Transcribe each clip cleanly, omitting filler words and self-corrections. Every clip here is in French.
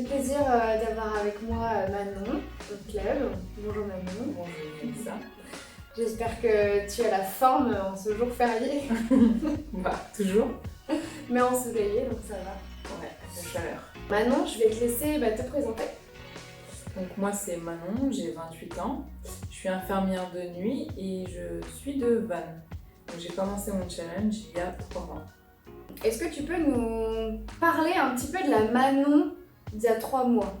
j'ai le plaisir d'avoir avec moi Manon au club. Bonjour Manon. Bonjour Mélissa. J'espère que tu as la forme en ce jour férié. Bah, toujours. Mais ensoleillé, donc ça va. Ouais, la chaleur. Manon, je vais te laisser te présenter. Donc moi c'est Manon, j'ai 28 ans. Je suis infirmière de nuit et je suis de Vannes. Donc j'ai commencé mon challenge il y a 3 mois. Est-ce que tu peux nous parler un petit peu de la Manon d'il y a 3 mois?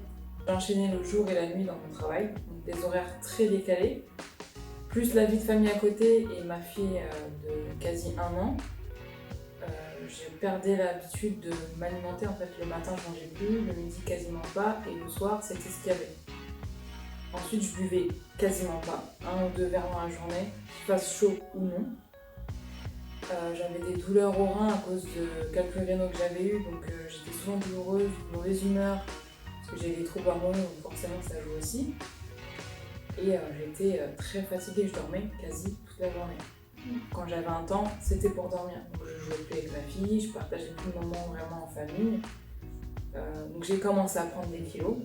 J'ai enchaîné le jour et la nuit dans mon travail, donc des horaires très décalés, plus la vie de famille à côté et ma fille de quasi 1 an. J'ai perdu l'habitude de m'alimenter, en fait le matin je mangeais plus, le midi quasiment pas et le soir c'était ce qu'il y avait. Ensuite je buvais quasiment pas, 1 ou 2 verres dans la journée, qu'il fasse chaud ou non. J'avais des douleurs au rein à cause de quelques rénaux que j'avais eu, donc j'étais souvent douloureuse, de mauvaise humeur, parce que j'ai des troubles hormonaux, donc forcément ça joue aussi. Et j'étais très fatiguée, je dormais quasi toute la journée. Quand j'avais un temps, c'était pour dormir. Donc je jouais plus avec ma fille, je partageais plus de moments vraiment en famille. Donc j'ai commencé à prendre des kilos.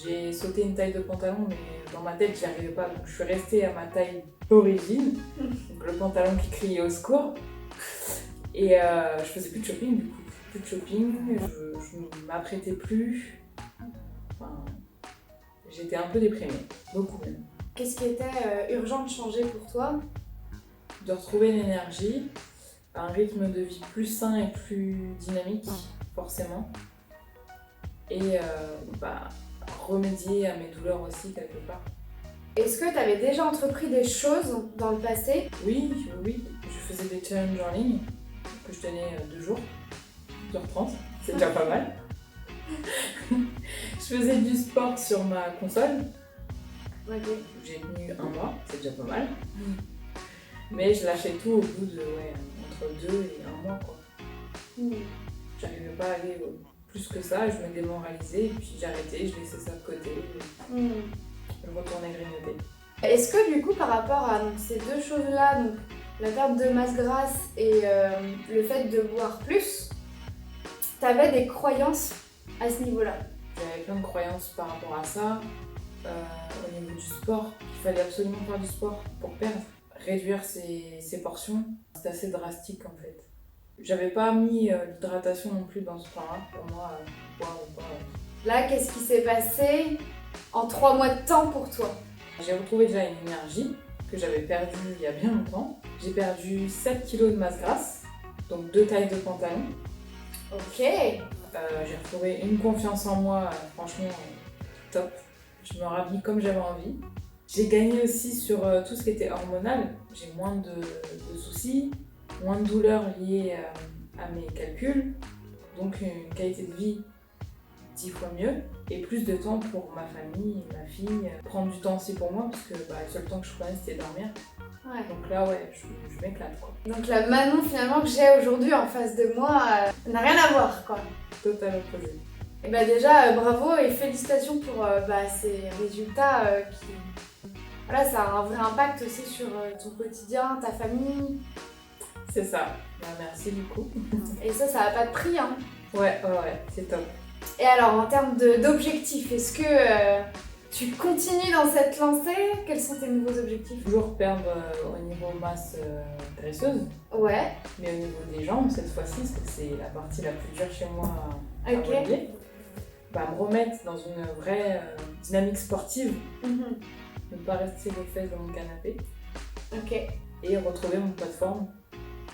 J'ai sauté une taille de pantalon, mais dans ma tête, j'y arrivais pas. Donc je suis restée à ma taille d'origine, donc le pantalon qui criait au secours. Et je faisais plus de shopping du coup. Plus de shopping, je ne m'apprêtais plus. Enfin, j'étais un peu déprimée, beaucoup même. Qu'est-ce qui était urgent de changer pour toi? De retrouver l'énergie, un rythme de vie plus sain et plus dynamique, forcément. Et remédier à mes douleurs aussi, quelque part. Est-ce que tu avais déjà entrepris des choses dans le passé? Oui, je faisais des challenges en ligne que je tenais 2 jours, 2h30, c'est déjà pas mal. Je faisais du sport sur ma console. Ok. J'ai tenu 1 mois, c'est déjà pas mal. Mais je lâchais tout au bout de entre 2 et 1 mois quoi. J'arrivais pas à aller plus que ça, je me démoralisais et puis j'arrêtais, je laissais ça de côté. Je retournais grignoter. Est-ce que du coup par rapport à ces deux choses-là, donc la perte de masse grasse et le fait de boire plus, t'avais des croyances à ce niveau-là? J'avais plein de croyances par rapport à ça. Au niveau du sport, il fallait absolument faire du sport pour perdre. Réduire ses portions, c'est assez drastique en fait. J'avais pas mis l'hydratation non plus dans ce plan-là, pour moi, boire ou pas. Là, qu'est-ce qui s'est passé en 3 mois de temps pour toi? J'ai retrouvé déjà une énergie que j'avais perdue il y a bien longtemps. J'ai perdu 7 kg de masse grasse, donc 2 tailles de pantalon. Ok. J'ai retrouvé une confiance en moi, franchement top. Je me rhabille comme j'avais envie. J'ai gagné aussi sur tout ce qui était hormonal. J'ai moins de soucis, moins de douleurs liées à mes calculs, donc une qualité de vie 10 fois mieux et plus de temps pour ma famille, ma fille, prendre du temps aussi pour moi parce que le seul temps que je prenais c'était dormir. Ouais. Donc là je m'éclate quoi. Donc la Manon finalement que j'ai aujourd'hui en face de moi n'a rien à voir quoi. Total opposé. Et déjà bravo et félicitations pour ces résultats qui... Voilà, ça a un vrai impact aussi sur ton quotidien, ta famille. C'est ça. Merci du coup. Et ça n'a pas de prix hein. Ouais, c'est top. Et alors en termes d'objectifs, est-ce que tu continues dans cette lancée? Quels sont tes nouveaux objectifs? Toujours perdre au niveau masse graisseuse. Ouais. Mais au niveau des jambes, cette fois-ci, parce que c'est la partie la plus dure chez moi à relier, me remettre dans une vraie dynamique sportive. Ne pas rester les fesses dans mon canapé. Ok. Et retrouver mon poids de forme.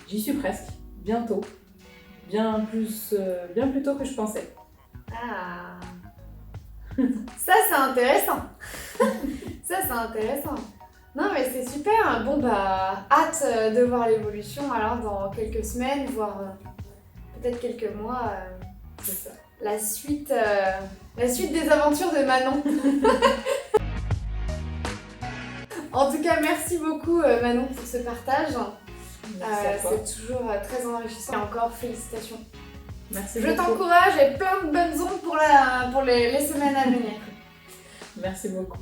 J'y suis presque. Bientôt. Bien plus tôt que je pensais. Ah. Ça c'est intéressant. Ça c'est intéressant. Non mais c'est super. Bon hâte de voir l'évolution alors dans quelques semaines, voire peut-être quelques mois. C'est ça. La suite des aventures de Manon. En tout cas, merci beaucoup Manon pour ce partage. C'est toujours très enrichissant. Et encore, félicitations. Merci Je beaucoup. t'encourage et plein de bonnes ondes pour les semaines à venir. Merci beaucoup.